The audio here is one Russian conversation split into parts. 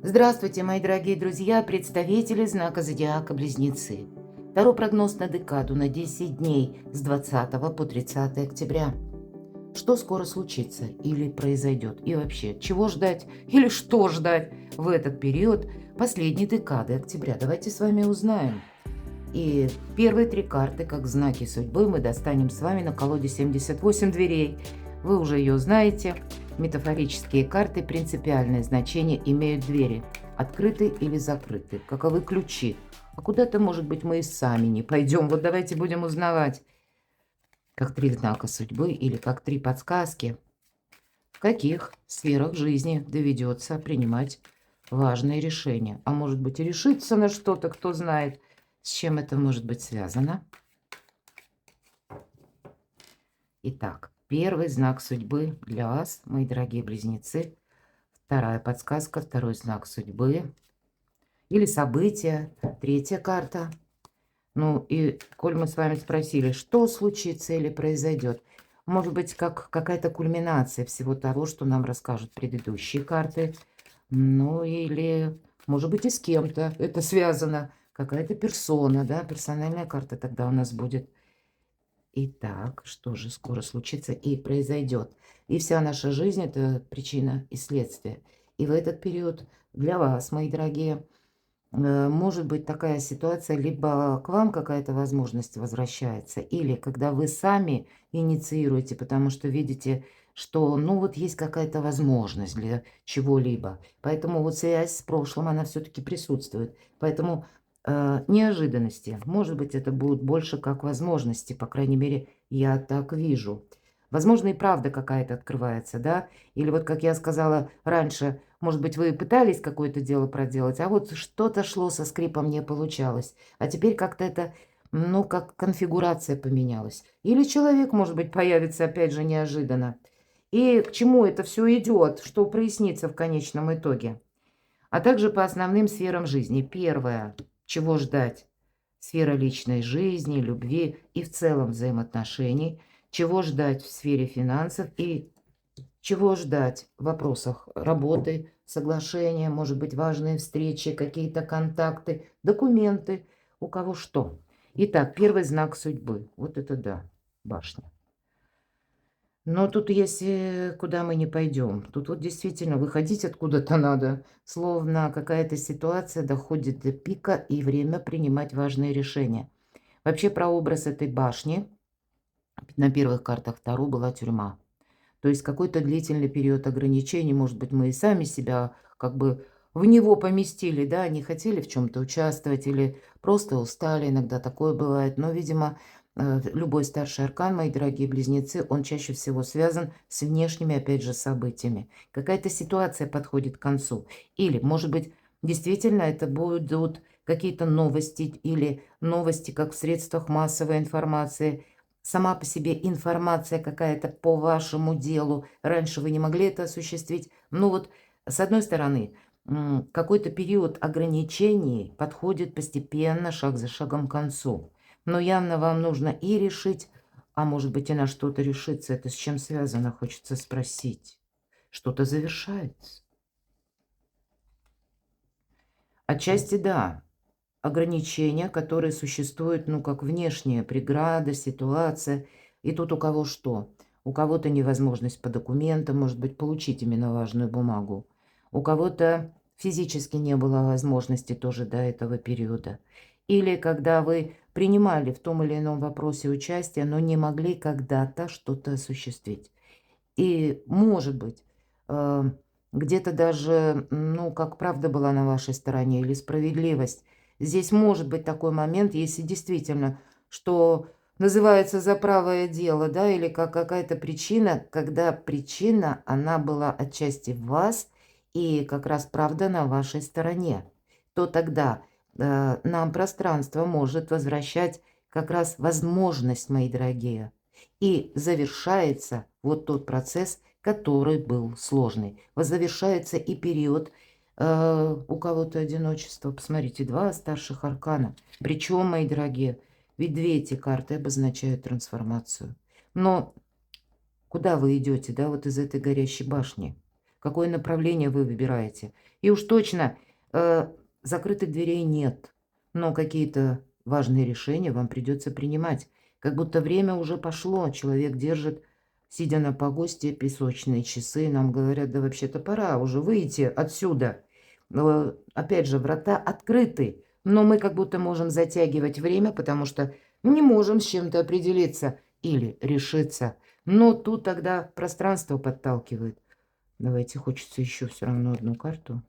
Здравствуйте, мои дорогие друзья, представители знака Зодиака Близнецы. Второй прогноз на декаду на 10 дней с 20 по 30 октября. Что скоро случится или произойдет? И вообще, чего ждать или что ждать в этот период последней декады октября? Давайте с вами узнаем. И первые три карты, как знаки судьбы, мы достанем с вами на колоде 78 дверей. Вы уже ее знаете. Метафорические карты принципиальное значение имеют двери. Открыты или закрыты. Каковы ключи? А куда-то, может быть, мы и сами не пойдем. Вот давайте будем узнавать, как три знака судьбы или как три подсказки, в каких сферах жизни доведется принимать важные решения. А может быть, и решиться на что-то, кто знает, с чем это может быть связано. Итак, первый знак судьбы для вас, мои дорогие близнецы. Вторая подсказка, второй знак судьбы или события. Третья карта. Ну и, коль мы с вами спросили, что случится или произойдет, может быть, как какая-то кульминация всего того, что нам расскажут предыдущие карты. Ну или, может быть, и с кем-то это связано. Какая-то персона, да, персональная карта тогда у нас будет. Итак, что же скоро случится и произойдет? И вся наша жизнь – это причина и следствие. И в этот период для вас, мои дорогие, может быть такая ситуация, либо к вам какая-то возможность возвращается, или когда вы сами инициируете, потому что видите, что, ну, вот есть какая-то возможность для чего-либо. Поэтому вот связь с прошлым, она все-таки присутствует. Поэтому неожиданности, может быть, это будут больше как возможности, по крайней мере, я так вижу. Возможно, и правда какая-то открывается, да? Или вот, как я сказала раньше, может быть, вы пытались какое-то дело проделать, а вот что-то шло со скрипом, не получалось. А теперь как-то это, ну, как конфигурация поменялась. Или человек, может быть, появится опять же неожиданно. И к чему это все идет, что прояснится в конечном итоге. А также по основным сферам жизни. Первое, чего ждать? Сфера личной жизни, любви и в целом взаимоотношений. Чего ждать в сфере финансов и чего ждать в вопросах работы, соглашения, может быть, важные встречи, какие-то контакты, документы, у кого что. Итак, первый знак судьбы. Вот это да, башня. Но тут если куда мы не пойдем, тут вот действительно выходить откуда-то надо, словно какая-то ситуация доходит до пика и время принимать важные решения. Вообще про образ этой башни на первых картах Таро была тюрьма. То есть какой-то длительный период ограничений, может быть, мы и сами себя как бы в него поместили, да, не хотели в чем-то участвовать или просто устали, иногда такое бывает. Но, видимо, любой старший аркан, мои дорогие близнецы, он чаще всего связан с внешними, опять же, событиями. Какая-то ситуация подходит к концу. Или, может быть, действительно это будут какие-то новости или новости, как в средствах массовой информации, сама по себе информация какая-то по вашему делу. Раньше вы не могли это осуществить. Ну вот, с одной стороны, какой-то период ограничений подходит постепенно, шаг за шагом к концу. Но явно вам нужно и решить, а может быть и на что-то решиться. Это с чем связано, хочется спросить. Что-то завершается. Отчасти да. Ограничения, которые существуют, ну, как внешняя преграда, ситуация. И тут у кого что? У кого-то невозможность по документам, может быть, получить именно важную бумагу. У кого-то физически не было возможности тоже до этого периода. Или когда вы принимали в том или ином вопросе участие, но не могли когда-то что-то осуществить. И, может быть, э, где-то даже, ну, как правда была на вашей стороне или справедливость. Здесь может быть такой момент, если действительно, что называется за правое дело, да, или как какая-то причина, когда причина, она была отчасти в вас, и как раз правда на вашей стороне, то тогда нам пространство может возвращать как раз возможность, мои дорогие. И завершается вот тот процесс, который был сложный. Завершается и период у кого-то одиночества. Посмотрите, два старших аркана. Причем, мои дорогие, ведь две эти карты обозначают трансформацию. Но куда вы идете, да, вот из этой горящей башни? какое направление вы выбираете. И уж точно закрытых дверей нет, но какие-то важные решения вам придется принимать. Как будто время уже пошло, человек держит, сидя на погосте, песочные часы, нам говорят, да вообще-то пора уже выйти отсюда. Но, опять же, врата открыты, но мы как будто можем затягивать время, потому что не можем с чем-то определиться или решиться. Но тут тогда пространство подталкивает. Давайте, хочется еще все равно одну карту.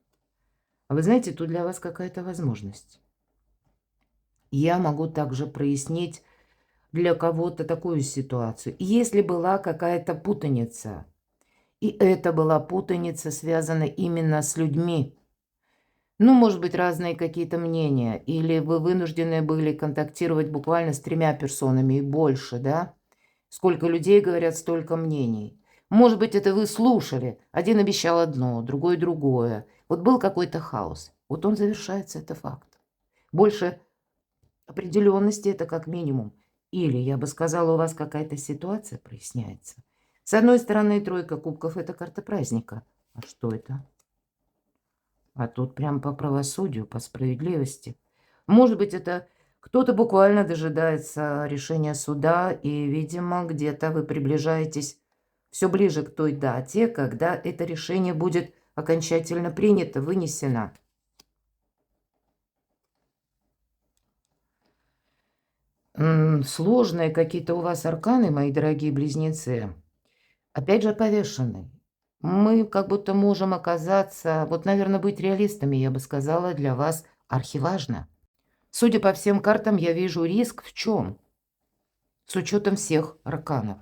А вы знаете, тут для вас какая-то возможность. Я могу также прояснить для кого-то такую ситуацию. Если была какая-то путаница, и это была путаница, связана именно с людьми, ну, может быть, разные какие-то мнения, или вы вынуждены были контактировать буквально с 3 персонами и больше, да? Сколько людей говорят, столько мнений. Может быть, это вы слушали. Один обещал одно, другой другое. Вот был какой-то хаос. Вот он завершается, это факт. Больше определенности это как минимум. Или, я бы сказала, у вас какая-то ситуация проясняется. С одной стороны, тройка кубков – это карта праздника. А что это? А тут прям по правосудию, по справедливости. Может быть, это кто-то буквально дожидается решения суда, и, видимо, где-то вы приближаетесь все ближе к той дате, когда это решение будет окончательно принято, вынесено. Сложные какие-то у вас арканы, мои дорогие близнецы. Опять же, повешенный. Мы как будто можем оказаться, вот, наверное, быть реалистами, я бы сказала, для вас архиважно. Судя по всем картам, я вижу риск в чем? С учетом всех арканов.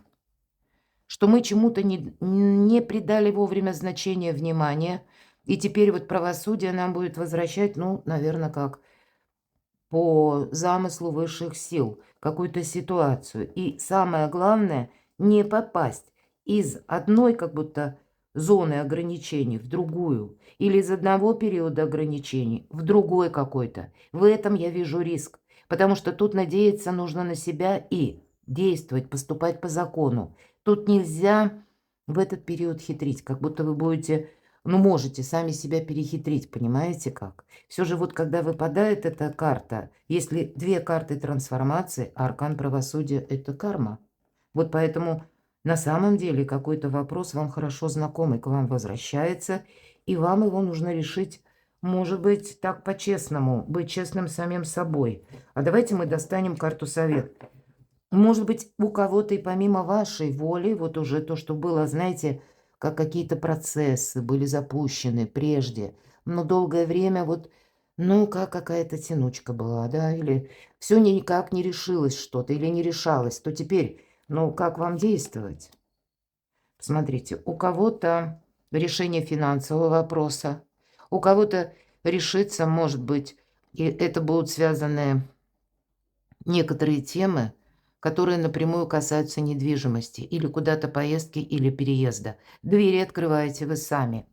Что мы чему-то не придали вовремя значения, внимания, и теперь вот правосудие нам будет возвращать, ну, наверное, как по замыслу высших сил, какую-то ситуацию. И самое главное, не попасть из одной как будто зоны ограничений в другую, или из одного периода ограничений в другой какой-то. В этом я вижу риск, потому что тут надеяться нужно на себя и действовать, поступать по закону. Тут нельзя в этот период хитрить, как будто вы будете, ну, можете сами себя перехитрить, понимаете как? Все же вот когда выпадает эта карта, если 2 карты трансформации, а аркан правосудия – это карма. Вот поэтому на самом деле какой-то вопрос вам хорошо знакомый, к вам возвращается, и вам его нужно решить, может быть, так по-честному, быть честным самим собой. А давайте мы достанем карту совет. Может быть, у кого-то и помимо вашей воли, вот уже то, что было, знаете, как какие-то процессы были запущены прежде, но долгое время вот, ну, как какая-то тянучка была, да, или все никак не решилось что-то, или не решалось, то теперь, ну, как вам действовать? Посмотрите, у кого-то решение финансового вопроса, у кого-то решится, может быть, и это будут связаны некоторые темы, которые напрямую касаются недвижимости, или куда-то поездки, или переезда. Двери открываете вы сами.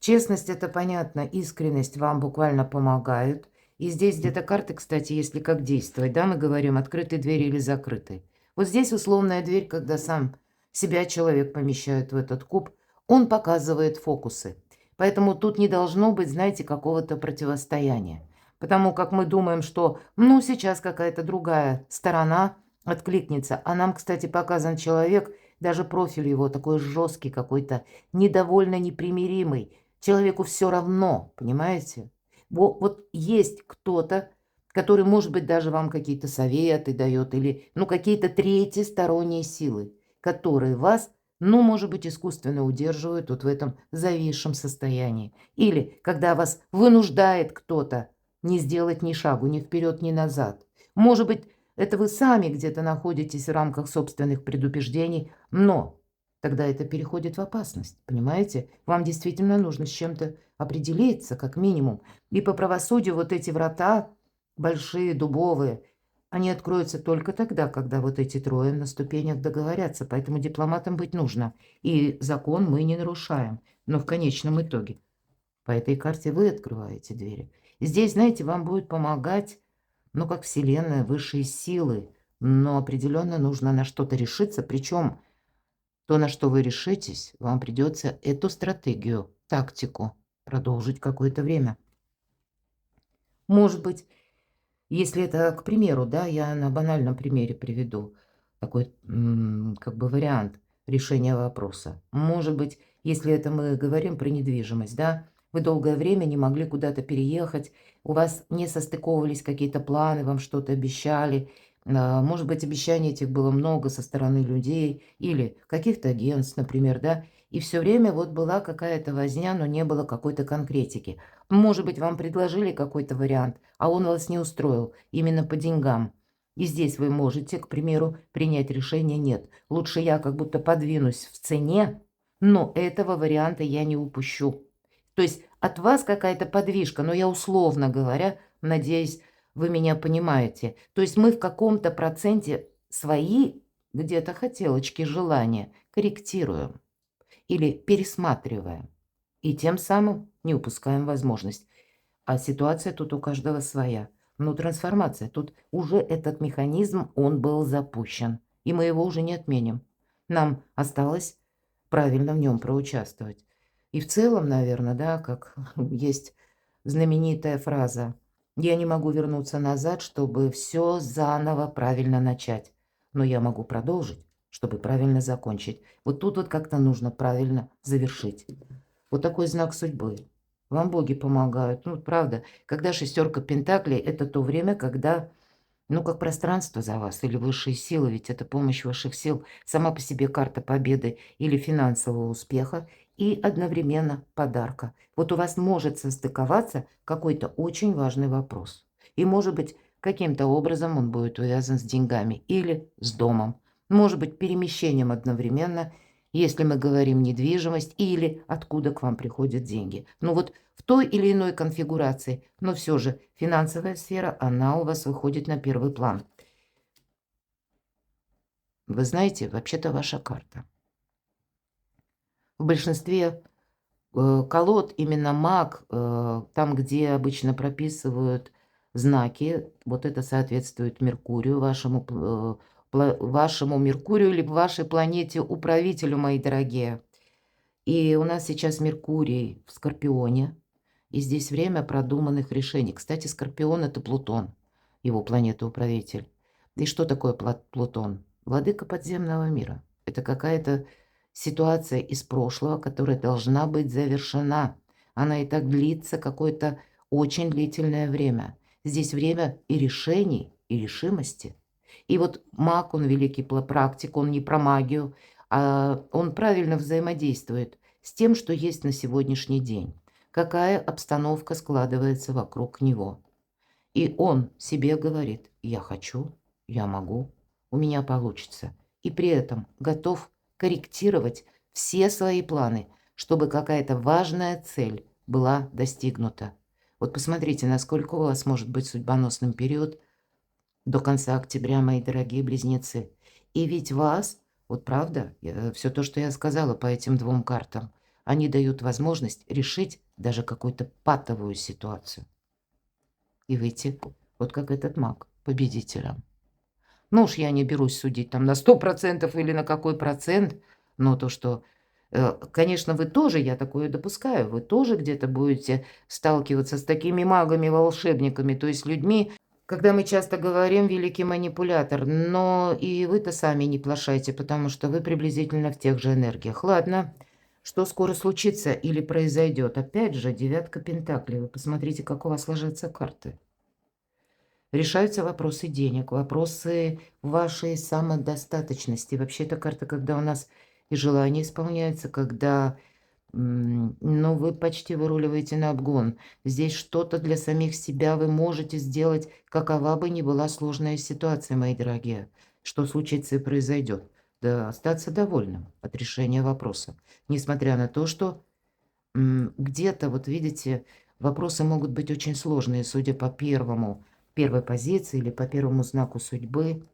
Честность – это понятно, искренность вам буквально помогают. И здесь где-то карты, кстати, если как действовать, да, мы говорим, открытой двери или закрытой. Вот здесь условная дверь, когда сам себя человек помещает в этот куб, он показывает фокусы. Поэтому тут не должно быть, знаете, какого-то противостояния. Потому как мы думаем, что, ну, сейчас какая-то другая сторона откликнется. А нам, кстати, показан человек, даже профиль его такой жесткий какой-то, недовольно непримиримый. Человеку все равно, понимаете? Вот есть кто-то, который, может быть, даже вам какие-то советы дает, или, ну, какие-то третьи сторонние силы, которые вас, ну, может быть, искусственно удерживают вот в этом зависшем состоянии. Или когда вас вынуждает кто-то не сделать ни шагу, ни вперед, ни назад. Может быть, это вы сами где-то находитесь в рамках собственных предубеждений, но тогда это переходит в опасность, понимаете? Вам действительно нужно с чем-то определиться, как минимум. И по правосудию вот эти врата, большие, дубовые, они откроются только тогда, когда вот эти трое на ступенях договорятся. Поэтому дипломатам быть нужно. И закон мы не нарушаем. Но в конечном итоге по этой карте вы открываете двери. Здесь, знаете, вам будет помогать, ну, как Вселенная, высшие силы. Но определенно нужно на что-то решиться. Причем то, на что вы решитесь, вам придется эту стратегию, тактику продолжить какое-то время. Может быть, если это, к примеру, да, я на банальном примере приведу такой, как бы вариант решения вопроса. Может быть, если это мы говорим про недвижимость, да, вы долгое время не могли куда-то переехать, у вас не состыковывались какие-то планы, вам что-то обещали, может быть, обещаний этих было много со стороны людей или каких-то агентств, например, да, и все время вот была какая-то возня, но не было какой-то конкретики. Может быть, вам предложили какой-то вариант, а он вас не устроил именно по деньгам. И здесь вы можете, к примеру, принять решение: нет, лучше я как будто подвинусь в цене, но этого варианта я не упущу. То есть от вас какая-то подвижка, но я условно говоря, надеюсь, вы меня понимаете. То есть мы в каком-то проценте свои где-то хотелочки, желания корректируем или пересматриваем. И тем самым не упускаем возможность. А ситуация тут у каждого своя. Но трансформация, тут уже этот механизм, он был запущен. И мы его уже не отменим. Нам осталось правильно в нем проучаствовать. И в целом, наверное, да, как есть знаменитая фраза: «Я не могу вернуться назад, чтобы все заново правильно начать, но я могу продолжить, чтобы правильно закончить». Вот тут вот как-то нужно правильно завершить. Вот такой знак судьбы. Вам боги помогают. Ну, правда, когда шестерка пентаклей – это то время, когда, ну, как пространство за вас или высшие силы, ведь это помощь высших сил, сама по себе карта победы или финансового успеха и одновременно подарка. Вот у вас может состыковаться какой-то очень важный вопрос. И, может быть, каким-то образом он будет увязан с деньгами или с домом. Может быть, перемещением одновременно, если мы говорим недвижимость, или откуда к вам приходят деньги. Ну вот в той или иной конфигурации, но все же финансовая сфера, она у вас выходит на первый план. Вы знаете, вообще-то ваша карта. В большинстве колод именно маг, там, где обычно прописывают знаки, вот это соответствует Меркурию, вашему Меркурию или вашей планете-управителю, мои дорогие. И у нас сейчас Меркурий в Скорпионе, и здесь время продуманных решений. Кстати, Скорпион – это Плутон, его планета-управитель. И что такое Плутон? Владыка подземного мира. Это какая-то ситуация из прошлого, которая должна быть завершена. Она и так длится какое-то очень длительное время. Здесь время и решений, и решимости. И вот маг, он великий практик, он не про магию, а он правильно взаимодействует с тем, что есть на сегодняшний день, какая обстановка складывается вокруг него. И он себе говорит: я хочу, я могу, у меня получится. И при этом готов корректировать все свои планы, чтобы какая-то важная цель была достигнута. Вот посмотрите, насколько у вас может быть судьбоносным период до конца октября, мои дорогие близнецы. И ведь вас, вот правда, все то, что я сказала по этим двум картам, они дают возможность решить даже какую-то патовую ситуацию и выйти, вот как этот маг, победителем. Ну уж я не берусь судить там на 100% или на какой процент, но то, что, конечно, вы тоже, я такое допускаю, вы тоже где-то будете сталкиваться с такими магами-волшебниками, то есть людьми, когда мы часто говорим «великий манипулятор», но и вы-то сами не плашайте, потому что вы приблизительно в тех же энергиях. Ладно, что скоро случится или произойдет? Опять же, девятка пентаклей. Вы посмотрите, как у вас ложатся карты. Решаются вопросы денег, вопросы вашей самодостаточности. Вообще, это карта, когда у нас и желания исполняются, когда, ну, вы почти выруливаете на обгон. Здесь что-то для самих себя вы можете сделать, какова бы ни была сложная ситуация, мои дорогие. Что случится и произойдет. Да, остаться довольным от решения вопроса. Несмотря на то, что где-то, вот видите, вопросы могут быть очень сложные, судя по первой позиции или по первому знаку судьбы,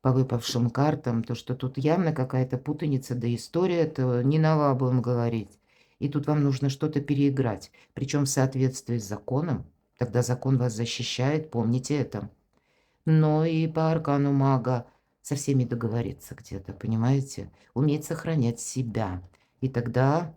по выпавшим картам, то, что тут явно какая-то путаница, да история, это не нова будем говорить. И тут вам нужно что-то переиграть, причем в соответствии с законом, тогда закон вас защищает, помните это. Но и по аркану мага со всеми договориться где-то, понимаете? Уметь сохранять себя. И тогда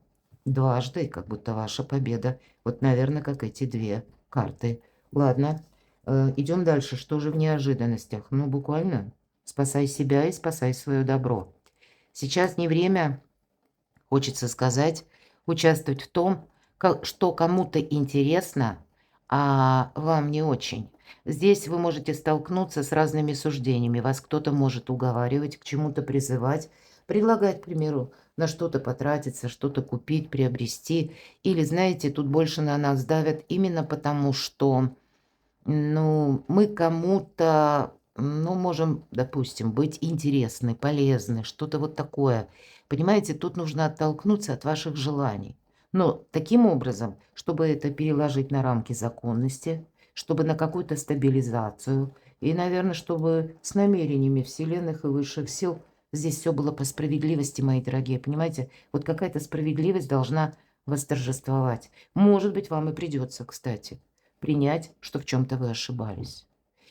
дважды, как будто ваша победа. Вот, наверное, как эти две карты. Ладно, идем дальше. Что же в неожиданностях? Ну, буквально спасай себя и спасай свое добро. Сейчас не время, хочется сказать, участвовать в том, что кому-то интересно, а вам не очень. Здесь вы можете столкнуться с разными суждениями. Вас кто-то может уговаривать, к чему-то призывать, предлагать, к примеру, на что-то потратиться, что-то купить, приобрести. Или, знаете, тут больше на нас давят именно потому, что ну, мы кому-то, ну, можем, допустим, быть интересны, полезны, что-то вот такое. Понимаете, тут нужно оттолкнуться от ваших желаний. Но таким образом, чтобы это переложить на рамки законности, чтобы на какую-то стабилизацию и, наверное, чтобы с намерениями вселенных и высших сил здесь все было по справедливости, мои дорогие. Понимаете, вот какая-то справедливость должна восторжествовать. Может быть, вам и придется, кстати, принять, что в чем-то вы ошибались.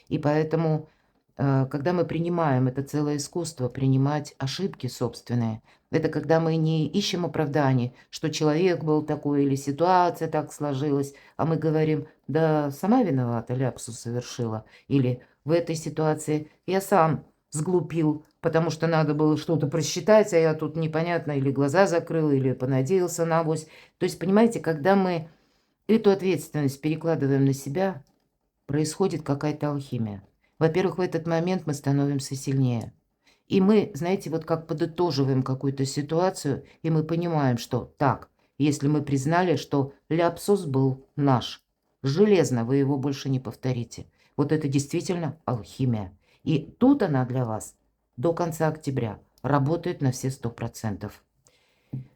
И поэтому, когда мы принимаем, это целое искусство, принимать ошибки собственные. Это когда мы не ищем оправданий, что человек был такой или ситуация так сложилась, а мы говорим, да, сама виновата, ляпсус совершила. Или в этой ситуации я сам сглупил, потому что надо было что-то просчитать, а я тут непонятно или глаза закрыл, или понадеялся на авось. То есть, понимаете, когда мы эту ответственность перекладываем на себя, происходит какая-то алхимия. Во-первых, в этот момент мы становимся сильнее. И мы, знаете, вот как подытоживаем какую-то ситуацию, и мы понимаем, что так, если мы признали, что ляпсус был наш, железно вы его больше не повторите. Вот это действительно алхимия. И тут она для вас до конца октября работает на все 100%.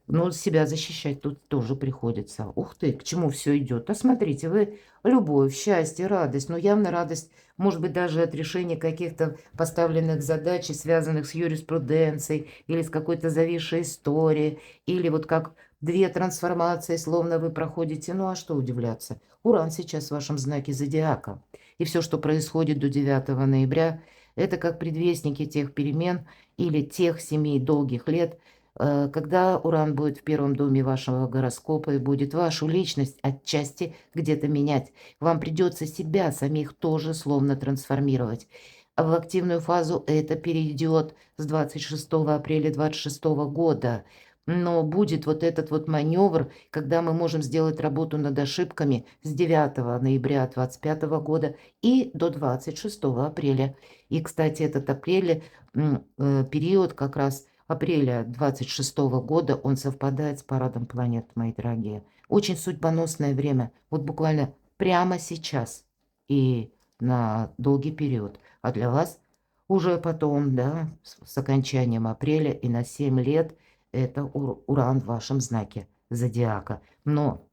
Но себя защищать тут тоже приходится. Ух ты, к чему все идет? А смотрите, вы любовь, счастье, радость. Но явно радость, может быть, даже от решения каких-то поставленных задач, связанных с юриспруденцией, или с какой-то зависшей историей, или вот как две трансформации, словно вы проходите. Ну а что удивляться? Уран сейчас в вашем знаке зодиака. И все, что происходит до 9 ноября, это как предвестники тех перемен или тех 7 долгих лет, когда Уран будет в первом доме вашего гороскопа и будет вашу личность отчасти где-то менять. Вам придется себя самих тоже словно трансформировать. А в активную фазу это перейдет с 26 апреля 26 года. Но будет вот этот вот маневр, когда мы можем сделать работу над ошибками с 9 ноября 25 года и до 26 апреля. И, кстати, этот апрель, период как раз апреля 26 года, он совпадает с парадом планет, мои дорогие. Очень судьбоносное время, вот буквально прямо сейчас и на долгий период. А для вас уже потом, да, с окончанием апреля и на 7 лет это Уран в вашем знаке зодиака. Но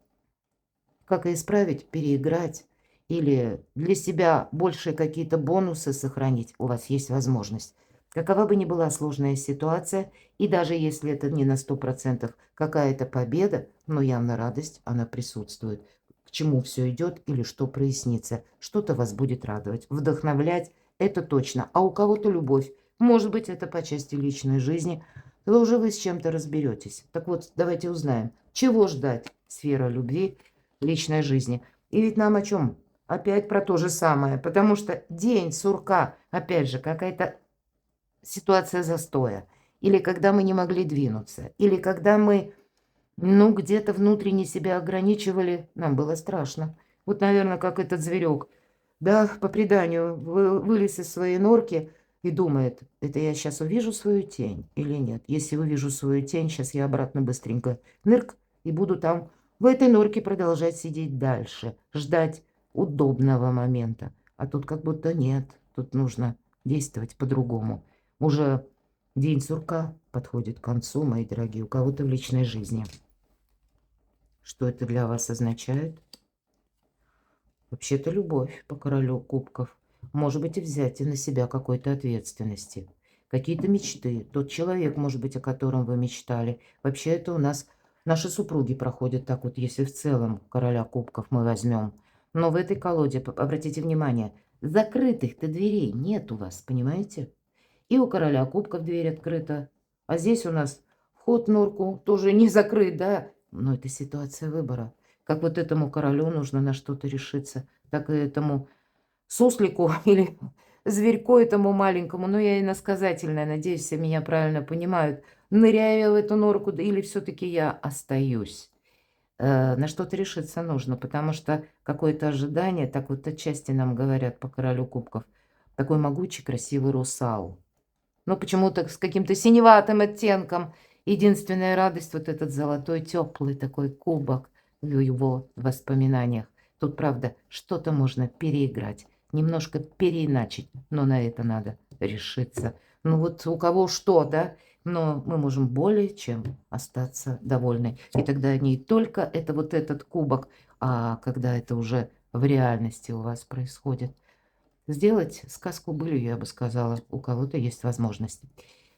как и исправить, переиграть или для себя большие какие-то бонусы сохранить, у вас есть возможность. Какова бы ни была сложная ситуация, и даже если это не на 100% какая-то победа, но явно радость, она присутствует. К чему все идет или что прояснится, что-то вас будет радовать, вдохновлять, это точно. А у кого-то любовь, может быть, это по части личной жизни, то уже вы с чем-то разберетесь. Так вот, давайте узнаем, чего ждать сфера любви, личной жизни. И ведь нам о чем? Опять про то же самое, потому что день сурка, опять же, какая-то ситуация застоя, или когда мы не могли двинуться, или когда мы, ну, где-то внутренне себя ограничивали, нам было страшно. Вот, наверное, как этот зверек, да, по преданию, вылез из своей норки и думает, это я сейчас увижу свою тень или нет. Если увижу свою тень, сейчас я обратно быстренько нырк и буду там в этой норке продолжать сидеть дальше, ждать удобного момента. А тут как будто нет, тут нужно действовать по-другому. Уже день сурка подходит к концу, мои дорогие, у кого-то в личной жизни. Что это для вас означает? Вообще-то любовь по королю кубков. Может быть, и взятие на себя какой-то ответственности. Какие-то мечты. Тот человек, может быть, о котором вы мечтали. Вообще это у нас наши супруги проходят так вот, если в целом короля кубков мы возьмем. Но в этой колоде, обратите внимание, закрытых-то дверей нет у вас, понимаете? И у короля кубков дверь открыта. А здесь у нас вход в норку тоже не закрыт, да? Но это ситуация выбора. Как вот этому королю нужно на что-то решиться, так и этому суслику или зверьку этому маленькому. Ну, я иносказательная, надеюсь, все меня правильно понимают. Ныряю я в эту норку или все-таки я остаюсь? На что-то решиться нужно, потому что какое-то ожидание, так вот отчасти нам говорят по королю кубков, такой могучий, красивый русал. Но почему-то с каким-то синеватым оттенком. Единственная радость вот этот золотой теплый такой кубок в его воспоминаниях. Тут, правда, что-то можно переиграть, немножко переиначить, но на это надо решиться. Ну вот у кого что, да? Но мы можем более чем остаться довольны. И тогда не только это вот этот кубок, а когда это уже в реальности у вас происходит. Сделать сказку былью, я бы сказала, у кого-то есть возможность.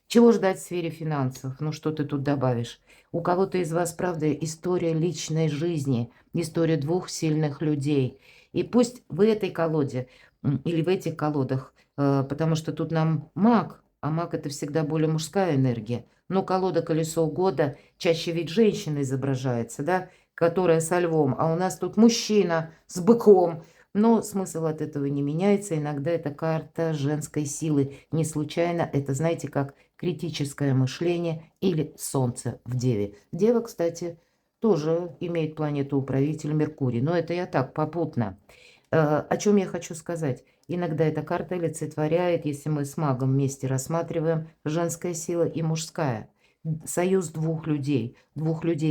Чего ждать в сфере финансов? Ну, что ты тут добавишь? У кого-то из вас, правда, история личной жизни, история двух сильных людей. И пусть в этой колоде или в этих колодах, потому что тут нам маг, а маг это всегда более мужская энергия. Но колода «Колесо года» чаще ведь женщина изображается, да, которая со львом, а у нас тут мужчина с быком. Но смысл от этого не меняется. Иногда это карта женской силы. Не случайно это, знаете, как критическое мышление или Солнце в Деве. Дева, кстати, тоже имеет планету-управитель Меркурий. Но это я так, попутно. О чем я хочу сказать? Иногда эта карта олицетворяет, если мы с магом вместе рассматриваем, женская сила и мужская. Союз двух людей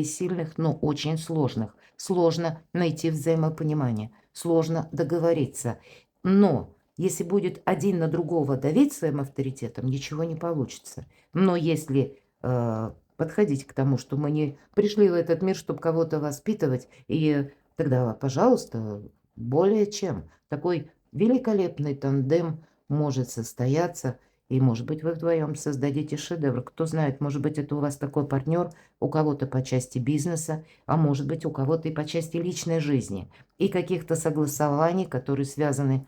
сильных, но очень сложных. Сложно найти взаимопонимание, сложно договориться. Но если будет один на другого давить своим авторитетом, ничего не получится. Но если подходить к тому, что мы не пришли в этот мир, чтобы кого-то воспитывать, и тогда, пожалуйста, более чем. Такой великолепный тандем может состояться. И, может быть, вы вдвоем создадите шедевр. Кто знает, может быть, это у вас такой партнер, у кого-то по части бизнеса, а может быть, у кого-то и по части личной жизни. И каких-то согласований, которые связаны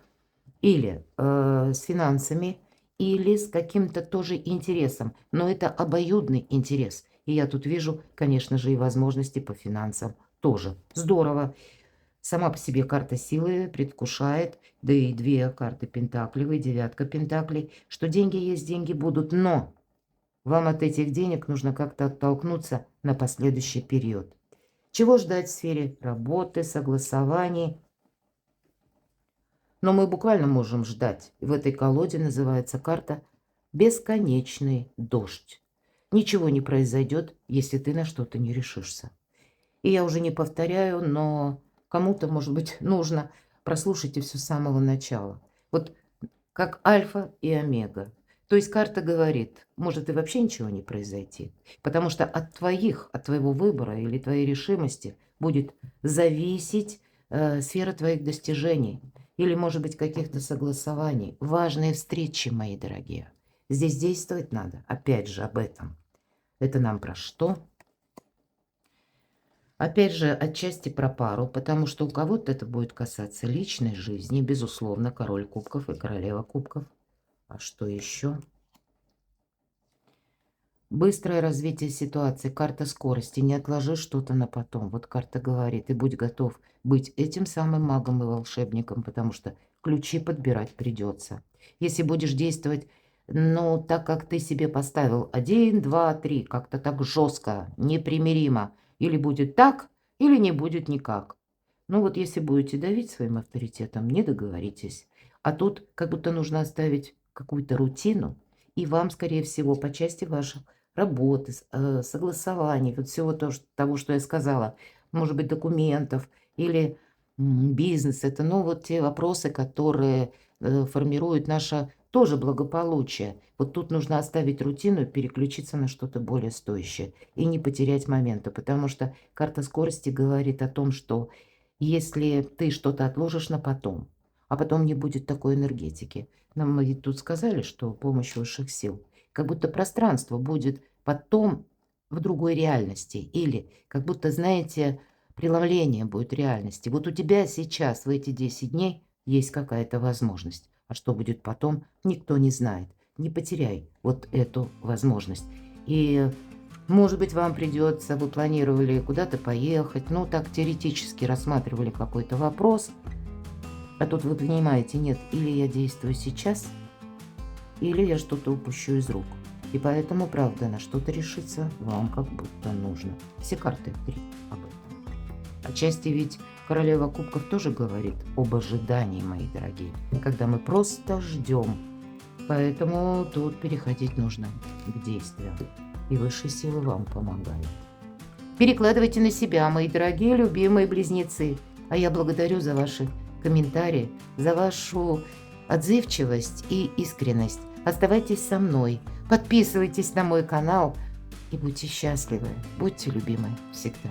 или с финансами, или с каким-то тоже интересом. Но это обоюдный интерес. И я тут вижу, конечно же, и возможности по финансам тоже. Здорово. Сама по себе карта силы предвкушает, да и две карты пентаклевые, девятка пентаклей, что деньги есть, деньги будут, но вам от этих денег нужно как-то оттолкнуться на последующий период. Чего ждать в сфере работы, согласований? Но мы буквально можем ждать. В этой колоде называется карта «Бесконечный дождь». Ничего не произойдет, если ты на что-то не решишься. И я уже не повторяю, но кому-то, может быть, нужно. Прослушайте все с самого начала. Вот как альфа и омега. То есть карта говорит, может и вообще ничего не произойти. Потому что от твоего выбора или твоей решимости будет зависеть сфера твоих достижений. Или, может быть, каких-то согласований. Важные встречи, мои дорогие. Здесь действовать надо. Опять же, об этом. Это нам про что? Опять же, отчасти про пару, потому что у кого-то это будет касаться личной жизни, безусловно, король кубков и королева кубков. А что еще? Быстрое развитие ситуации, карта скорости, не отложи что-то на потом. Вот карта говорит, и будь готов быть этим самым магом и волшебником, потому что ключи подбирать придется. Если будешь действовать, ну, так как ты себе поставил 1, 2, 3, как-то так жестко, непримиримо, или будет так, или не будет никак. Ну вот если будете давить своим авторитетом, не договоритесь. А тут как будто нужно оставить какую-то рутину, и вам, скорее всего, по части ваших работы, согласований, вот всего того, что я сказала, может быть, документов или бизнес. Это, ну, вот те вопросы, которые формируют наше тоже благополучие. Вот тут нужно оставить рутину и переключиться на что-то более стоящее и не потерять момента, потому что карта скорости говорит о том, что если ты что-то отложишь на потом, а потом не будет такой энергетики. Нам ведь тут сказали, что помощь высших сил, как будто пространство будет потом в другой реальности. Или как будто, знаете, преломление будет реальности. Вот у тебя сейчас в эти 10 дней есть какая-то возможность. А что будет потом, никто не знает. не потеряй вот эту возможность. И, может быть, вам придется, вы планировали куда-то поехать, ну, так теоретически рассматривали какой-то вопрос, а тут вы понимаете, нет, или я действую сейчас, или я что-то упущу из рук. И поэтому, правда, на что-то решиться вам как будто нужно. Все карты 3 об этом. Отчасти ведь королева кубков тоже говорит об ожидании, мои дорогие, когда мы просто ждем. Поэтому тут переходить нужно к действиям. И высшие силы вам помогают. Перекладывайте на себя, мои дорогие, любимые близнецы. А я благодарю за ваши комментарии, за вашу отзывчивость и искренность. Оставайтесь со мной, подписывайтесь на мой канал и будьте счастливы, будьте любимы всегда.